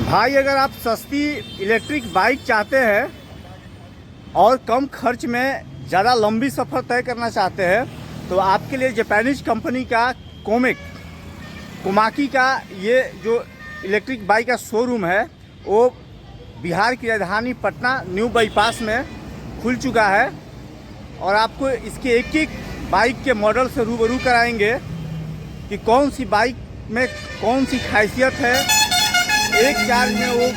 भाई अगर आप सस्ती इलेक्ट्रिक बाइक चाहते हैं और कम खर्च में ज़्यादा लंबी सफ़र तय करना चाहते हैं तो आपके लिए जापानीज कंपनी का कोमाकी का ये जो इलेक्ट्रिक बाइक का शोरूम है वो बिहार की राजधानी पटना न्यू बाईपास में खुल चुका है। और आपको इसके एक एक बाइक के मॉडल से रूबरू कराएंगे कि कौन सी बाइक में कौन सी खासियत है, एक चार्ज में वो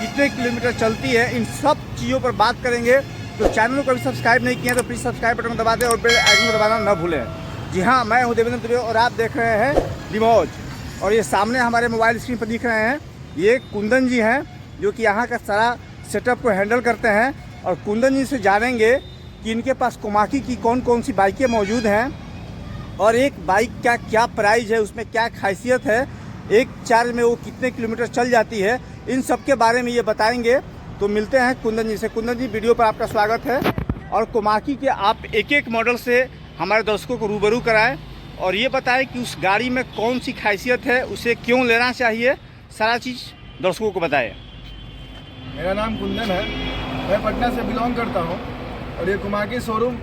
कितने किलोमीटर चलती है, इन सब चीज़ों पर बात करेंगे। तो चैनल को अभी सब्सक्राइब नहीं किया तो प्लीज़ सब्सक्राइब बटन को दबा दें और बेल आइकन को दबाना न भूलें। जी हाँ, मैं हूँ देवेंद्र दुबे और आप देख रहे हैं डिमोज। और ये सामने हमारे मोबाइल स्क्रीन पर दिख रहे हैं, ये कुंदन जी हैं जो कि यहाँ का सारा सेटअप को हैंडल करते हैं। और कुंदन जी से जानेंगे कि इनके पास कोमाकी की कौन कौन सी बाइकें मौजूद हैं और एक बाइक का क्या प्राइस है, उसमें क्या खासियत है, एक चार्ज में वो कितने किलोमीटर चल जाती है, इन सब के बारे में ये बताएंगे। तो मिलते हैं कुंदन जी से। कुंदन जी, वीडियो पर आपका स्वागत है। और कोमाकी के आप एक एक मॉडल से हमारे दर्शकों को रूबरू कराएं और ये बताएं कि उस गाड़ी में कौन सी खासियत है, उसे क्यों लेना चाहिए, सारा चीज़ दर्शकों को बताएं। मेरा नाम कुंदन है, मैं पटना से बिलोंग करता हूँ। और ये कोमाकी शोरूम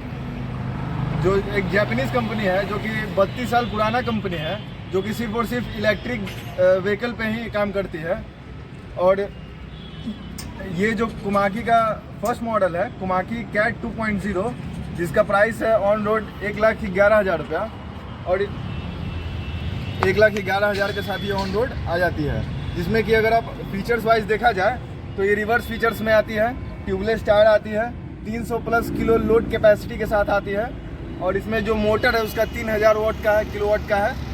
जो एक जापानीज़ कंपनी है, जो कि 32 साल पुराना कंपनी है, जो कि सिर्फ और सिर्फ इलेक्ट्रिक व्हीकल पे ही काम करती है। और ये जो कोमाकी का फर्स्ट मॉडल है, कोमाकी कैट 2.0, जिसका प्राइस है ऑन रोड 1,11,000 रुपया और 1,11,000 के साथ ये ऑन रोड आ जाती है। जिसमें कि अगर आप फीचर्स वाइज देखा जाए तो ये रिवर्स फीचर्स में आती है, ट्यूबलेस टायर आती है, 300 प्लस किलो लोड कैपेसिटी के साथ आती है। और इसमें जो मोटर है उसका 3000 वाट का है, किलोवाट का है।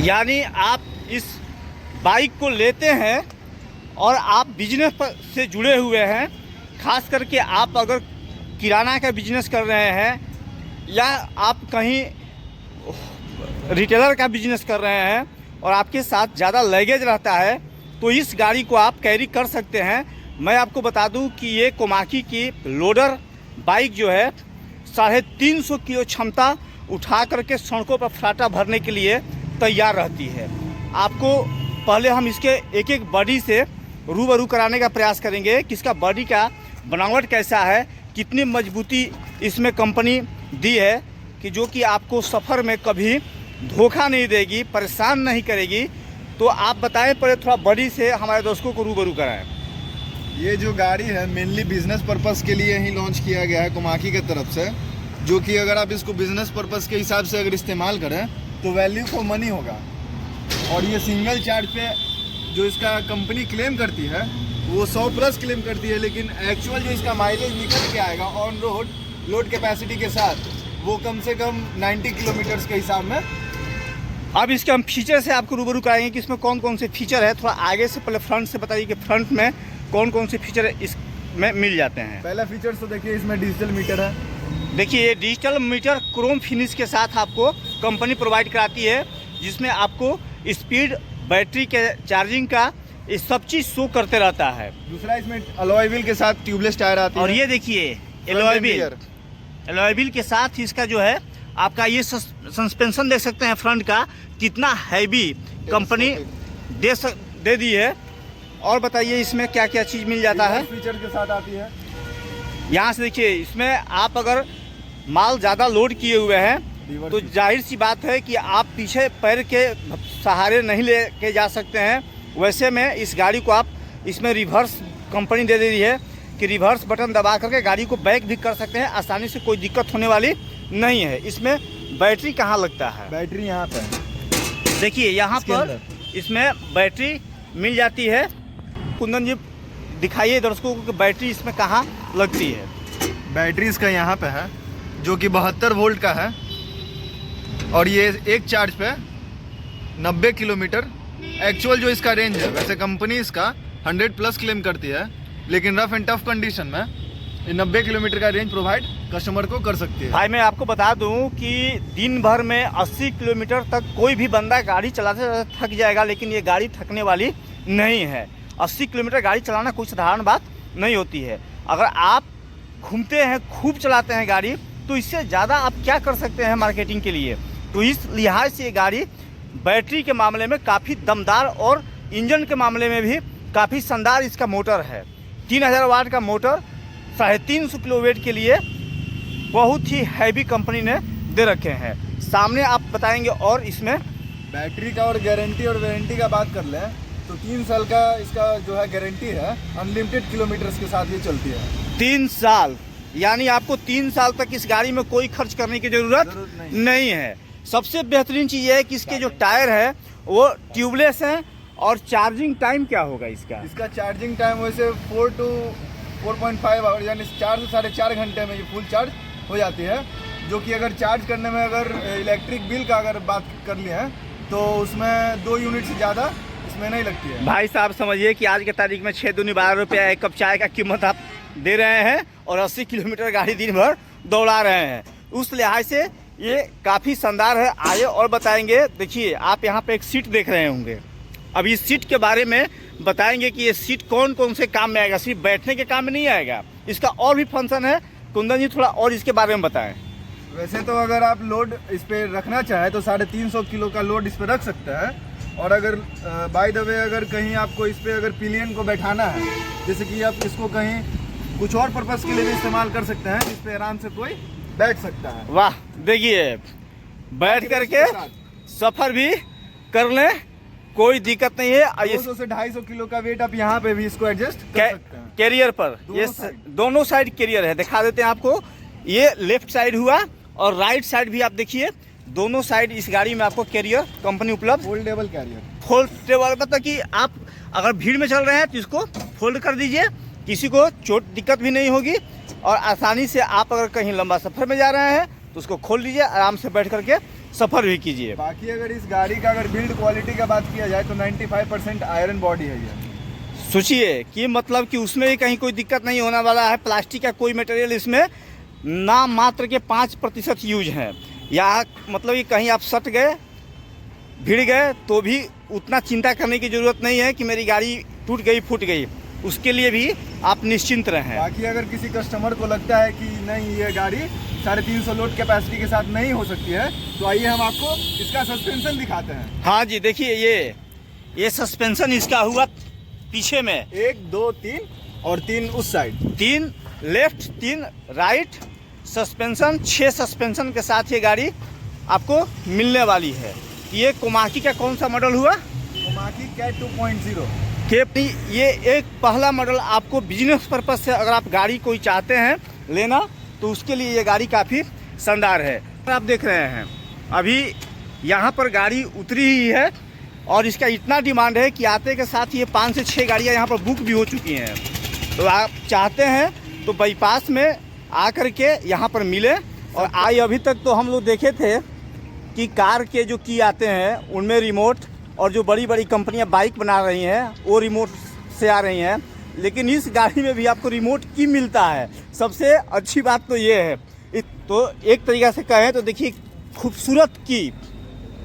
यानी आप इस बाइक को लेते हैं और आप बिजनेस से जुड़े हुए हैं, खास करके आप अगर किराना का बिजनेस कर रहे हैं या आप कहीं रिटेलर का बिजनेस कर रहे हैं और आपके साथ ज़्यादा लगेज रहता है तो इस गाड़ी को आप कैरी कर सकते हैं। मैं आपको बता दूं कि ये कोमाकी की लोडर बाइक जो है 350 किलो क्षमता उठा करके सड़कों पर फराटा भरने के लिए तैयार रहती है। आपको पहले हम इसके एक एक बॉडी से रूबरू कराने का प्रयास करेंगे कि इसका बॉडी का बनावट कैसा है, कितनी मजबूती इसमें कंपनी दी है कि जो कि आपको सफ़र में कभी धोखा नहीं देगी, परेशान नहीं करेगी। तो आप बताएं, पहले थोड़ा बॉडी से हमारे दोस्तों को रूबरू कराएं। ये जो गाड़ी है मेनली बिजनेस पर्पस के लिए ही लॉन्च किया गया है कोमाकी की तरफ से, जो कि अगर आप इसको बिजनेस पर्पस के हिसाब से अगर इस्तेमाल करें तो वैल्यू फॉर मनी होगा। और ये सिंगल चार्ज पे जो इसका कंपनी क्लेम करती है वो 100 प्लस क्लेम करती है, लेकिन एक्चुअल जो इसका माइलेज निकल के आएगा ऑन रोड लोड कैपेसिटी के साथ वो कम से कम 90 किलोमीटर्स के हिसाब में। अब इसके हम फीचर से आपको रूबरू कराएंगे कि इसमें कौन कौन से फीचर है। थोड़ा आगे से पहले फ्रंट से बताइए कि फ्रंट में कौन कौन से फीचर इसमें मिल जाते हैं। पहला फीचर तो देखिए, इसमें डिजिटल मीटर है। देखिए, ये डिजिटल मीटर क्रोम फिनिश के साथ आपको कंपनी प्रोवाइड कराती है, जिसमें आपको स्पीड, बैटरी के चार्जिंग का ये सब चीज़ शो करते रहता है। दूसरा, इसमें अलॉय व्हील के साथ ट्यूबलेस टायर आती है। और ये देखिए अलॉय व्हील के साथ इसका जो है आपका ये सस्पेंशन देख सकते हैं फ्रंट का, कितना हैवी कंपनी दे दी है। और बताइए इसमें क्या क्या चीज़ मिल जाता है। फीचर के साथ आती है। यहाँ से देखिए, इसमें आप अगर माल ज़्यादा लोड किए हुए हैं तो जाहिर सी बात है कि आप पीछे पैर के सहारे नहीं ले के जा सकते हैं। वैसे में इस गाड़ी को आप इसमें रिवर्स कंपनी दे दी है कि रिवर्स बटन दबा करके गाड़ी को बैक भी कर सकते हैं, आसानी से, कोई दिक्कत होने वाली नहीं है। इसमें बैटरी कहाँ लगता है? बैटरी यहाँ पर देखिए, यहाँ पर इसमें बैटरी मिल जाती है। कुंदन जी, दिखाइए दर्शकों को कि बैटरी इसमें कहाँ लगती है। बैटरी इसका यहाँ पे है, जो कि 72 वोल्ट का है और ये एक चार्ज पे 90 किलोमीटर एक्चुअल जो इसका रेंज है। वैसे कंपनी इसका 100 प्लस क्लेम करती है, लेकिन रफ एंड टफ कंडीशन में ये 90 किलोमीटर का रेंज प्रोवाइड कस्टमर को कर सकती है। भाई, मैं आपको बता दूं कि दिन भर में 80 किलोमीटर तक कोई भी बंदा गाड़ी चलाते थक जाएगा, लेकिन ये गाड़ी थकने वाली नहीं है। 80 किलोमीटर गाड़ी चलाना कोई साधारण बात नहीं होती है। अगर आप घूमते हैं, खूब चलाते हैं गाड़ी, तो इससे ज़्यादा आप क्या कर सकते हैं मार्केटिंग के लिए। तो इस लिहाज से ये गाड़ी बैटरी के मामले में काफ़ी दमदार और इंजन के मामले में भी काफ़ी शानदार इसका मोटर है। 3000 वाट का मोटर 350 किलो वेट के लिए बहुत ही हैवी कंपनी ने दे रखे हैं। सामने आप बताएंगे। और इसमें बैटरी का और गारंटी और वारंटी का बात कर लें तो 3 साल का इसका जो है गारंटी है, अनलिमिटेड किलोमीटर्स के साथ ये चलती है। 3 साल, यानी आपको 3 साल तक इस गाड़ी में कोई खर्च करने की जरूरत नहीं है। सबसे बेहतरीन चीज़ ये है कि इसके जो टायर है वो ट्यूबलेस हैं। और चार्जिंग टाइम क्या होगा इसका? इसका चार्जिंग टाइम वैसे 4 to 4.5 आवर, यानी 4 से 4.5 घंटे में ये फुल चार्ज हो जाती है। जो कि अगर चार्ज करने में अगर इलेक्ट्रिक बिल का अगर बात कर लिए हैं तो उसमें 2 यूनिट से ज़्यादा इसमें नहीं लगती है। भाई साहब समझिए कि आज के तारीख में 6 दूनी 12 रुपया एक कप चाय का कीमत आप दे रहे हैं और 80 किलोमीटर गाड़ी दिन भर दौड़ा रहे हैं। उस लिहाज से ये काफ़ी शानदार है। आइए और बताएंगे। देखिए आप यहाँ पे एक सीट देख रहे होंगे। अब इस सीट के बारे में बताएंगे कि ये सीट कौन कौन से काम में आएगा। सिर्फ बैठने के काम में नहीं आएगा, इसका और भी फंक्शन है। कुंदन जी थोड़ा और इसके बारे में बताएं। वैसे तो अगर आप लोड इस पर रखना चाहें तो 350 किलो का लोड इस पर रख सकते हैं। और अगर बाय द वे अगर कहीं आपको इस पर अगर पिलियन को बैठाना है, जैसे कि आप इसको कहीं कुछ और पर्पस के लिए भी इस्तेमाल कर सकते हैं, इस पर आराम से कोई बैठ सकता है। वाह, देखिए बैठ करके सफ़र भी कर लें, कोई दिक्कत नहीं है। 200 से 250 किलो का वेट आप यहाँ पे भी इसको एडजस्ट कर सकते हैं। कैरियर पर ये दोनों साइड कैरियर है। दिखा देते हैं आपको। ये लेफ्ट साइड हुआ और राइट साइड भी आप देखिए, दोनों साइड इस गाड़ी में आपको कैरियर कंपनी उपलब्ध। फोल्डेबल कैरियर, फोल्डेबल मतलब कि आप अगर भीड़ में चल रहे हैं तो इसको फोल्ड कर दीजिए, किसी को चोट दिक्कत भी नहीं होगी। और आसानी से आप अगर कहीं लंबा सफ़र में जा रहे हैं तो उसको खोल लीजिए, आराम से बैठ करके सफ़र भी कीजिए। बाकी अगर इस गाड़ी का अगर बिल्ड क्वालिटी का बात किया जाए तो 95% आयरन बॉडी है ये। सोचिए कि मतलब कि उसमें भी कहीं कोई दिक्कत नहीं होने वाला है। प्लास्टिक का कोई मटेरियल इसमें नाम मात्र के 5% यूज हैं। या मतलब कि कहीं आप सट गए, भिड़ गए तो भी उतना चिंता करने की ज़रूरत नहीं है कि मेरी गाड़ी टूट गई फूट गई। उसके लिए भी आप निश्चिंत रहें। बाकी अगर किसी कस्टमर को लगता है कि नहीं ये गाड़ी 350 लोड कैपेसिटी के साथ नहीं हो सकती है तो आइए हम आपको इसका सस्पेंशन दिखाते हैं। हाँ जी, देखिए ये सस्पेंशन इसका हुआ पीछे में 1 2 3 और 3 उस side, 3 left 3 right suspension. 6 suspension के साथ ये गाड़ी आपको मिलने वाली है। ये कोमाकी का कौन सा मॉडल हुआ? कोमाकी कैट 2.0 के। ये एक पहला मॉडल आपको बिजनेस पर्पज से अगर आप गाड़ी कोई चाहते हैं लेना तो उसके लिए ये गाड़ी काफ़ी शानदार है। आप देख रहे हैं अभी यहाँ पर गाड़ी उतरी ही है और इसका इतना डिमांड है कि आते के साथ ये 5 से 6 गाड़ियाँ यहाँ पर बुक भी हो चुकी हैं। तो आप चाहते हैं तो बाईपास में आकर के यहाँ पर मिले। और आई अभी तक तो हम लोग देखे थे कि कार के जो की आते हैं उनमें रिमोट, और जो बड़ी बड़ी कंपनियां बाइक बना रही हैं वो रिमोट से आ रही हैं, लेकिन इस गाड़ी में भी आपको रिमोट की मिलता है। सबसे अच्छी बात तो ये है। तो एक तरीक़ा से कहें तो देखिए खूबसूरत की,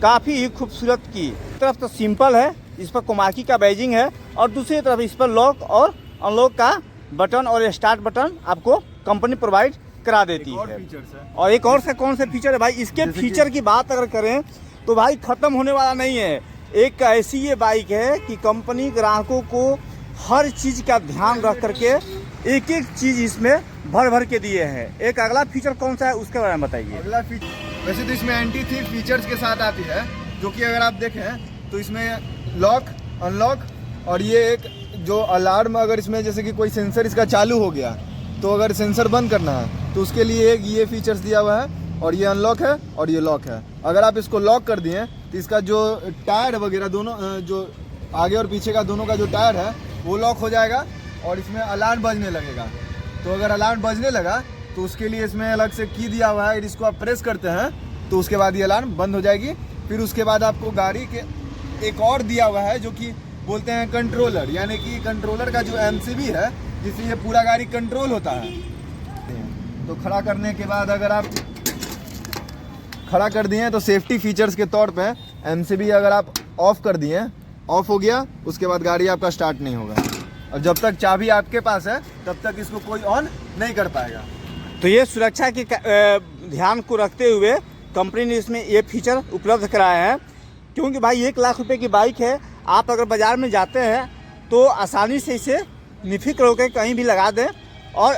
काफ़ी ही खूबसूरत की। एक तरफ तो सिंपल है, इस पर कोमाकी का बैजिंग है, और दूसरी तरफ इस पर लॉक और अनलॉक का बटन और स्टार्ट बटन आपको कंपनी प्रोवाइड करा देती है। और एक और से कौन से फीचर है भाई? इसके फीचर की बात अगर करें तो भाई ख़त्म होने वाला नहीं है। एक ऐसी ये बाइक है कि कंपनी ग्राहकों को हर चीज़ का ध्यान रख करके एक एक चीज़ इसमें भर भर के दिए हैं। एक अगला फीचर कौन सा है उसके बारे में बताइए। अगला फीचर वैसे तो इसमें एंटी थीफ फीचर्स के साथ आती है, जो कि अगर आप देखें तो इसमें लॉक अनलॉक और ये एक जो अलार्म, अगर इसमें जैसे कि कोई सेंसर इसका चालू हो गया तो अगर सेंसर बंद करना है तो उसके लिए एक ये फीचर्स दिया हुआ है। और ये अनलॉक है और ये लॉक है। अगर आप इसको लॉक कर दिए तो इसका जो टायर वगैरह दोनों, जो आगे और पीछे का दोनों का जो टायर है वो लॉक हो जाएगा और इसमें अलार्म बजने लगेगा। तो अगर अलार्म बजने लगा तो उसके लिए इसमें अलग से की दिया हुआ है, इसको आप प्रेस करते हैं तो उसके बाद ये अलार्म बंद हो जाएगी। फिर उसके बाद आपको गाड़ी के एक और दिया हुआ है जो कि बोलते हैं कंट्रोलर, यानी कि कंट्रोलर का जो एमसीबी है जिससे ये पूरा गाड़ी कंट्रोल होता है। तो खड़ा करने के बाद अगर आप खड़ा कर दिए तो सेफ्टी फीचर्स के तौर पे एमसीबी अगर आप ऑफ कर दिए, ऑफ हो गया, उसके बाद गाड़ी आपका स्टार्ट नहीं होगा। और जब तक चाबी आपके पास है तब तक इसको कोई ऑन नहीं कर पाएगा। तो ये सुरक्षा के ध्यान को रखते हुए कंपनी ने इसमें ये फीचर उपलब्ध कराए हैं। क्योंकि भाई 1 लाख रुपए की बाइक है, आप अगर बाज़ार में जाते हैं तो आसानी से इसे निफिक्र होकर कहीं भी लगा दें और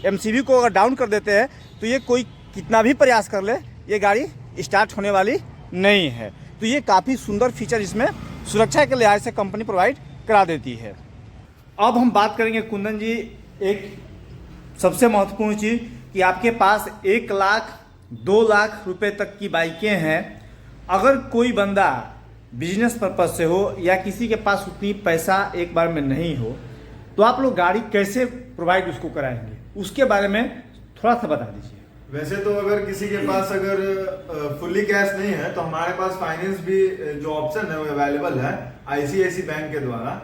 MCV को अगर डाउन कर देते हैं तो ये कोई कितना भी प्रयास कर ले ये गाड़ी स्टार्ट होने वाली नहीं है। तो ये काफ़ी सुंदर फीचर इसमें सुरक्षा के लिहाज से कंपनी प्रोवाइड करा देती है। अब हम बात करेंगे कुंदन जी एक सबसे महत्वपूर्ण चीज़ कि आपके पास 1 लाख 2 लाख रुपए तक की बाइकें हैं। अगर कोई बंदा बिजनेस पर्पज से हो या किसी के पास उतनी पैसा एक बार में नहीं हो तो आप लोग गाड़ी कैसे प्रोवाइड उसको कराएंगे, उसके बारे में थोड़ा सा बता दीजिए। वैसे तो अगर किसी के पास अगर फुल्ली कैश नहीं है तो हमारे पास फाइनेंस भी जो ऑप्शन है वो अवेलेबल है। ICICI बैंक के द्वारा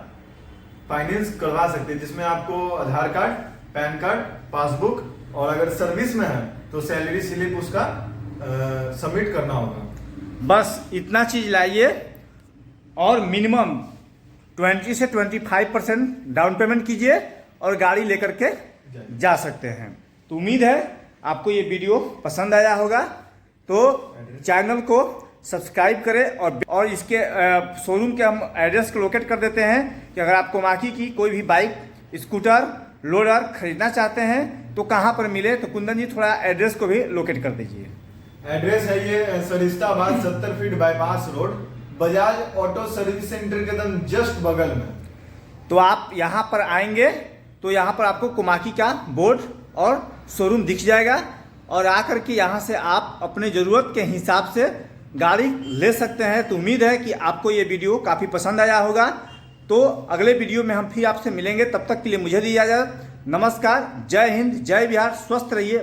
फाइनेंस करवा सकते हैं, जिसमें आपको आधार कार्ड, पैन कार्ड, पासबुक और अगर सर्विस में है तो सैलरी स्लिप उसका सबमिट करना होगा। बस इतना चीज़ लाइए और मिनिमम 20 से 25% डाउन पेमेंट कीजिए और गाड़ी लेकर के जा सकते हैं। तो उम्मीद है आपको ये वीडियो पसंद आया होगा, तो चैनल को सब्सक्राइब करें और इसके शोरूम के हम एड्रेस को लोकेट कर देते हैं कि अगर आप कोमाकी की कोई भी बाइक, स्कूटर, लोडर खरीदना चाहते हैं तो कहाँ पर मिले। तो कुंदन जी थोड़ा एड्रेस को भी लोकेट कर दीजिए। एड्रेस है ये Saristabad 70 feet bypass road, Bajaj auto service centre के एकदम जस्ट बगल में। तो आप यहाँ पर आएंगे तो यहाँ पर आपको कोमाकी का बोर्ड और शोरूम दिख जाएगा और आकर के यहाँ से आप अपने ज़रूरत के हिसाब से गाड़ी ले सकते हैं। तो उम्मीद है कि आपको ये वीडियो काफ़ी पसंद आया होगा। तो अगले वीडियो में हम फिर आपसे मिलेंगे, तब तक के लिए मुझे दीजिए इजाज़त। नमस्कार, जय हिंद, जय बिहार, स्वस्थ रहिए।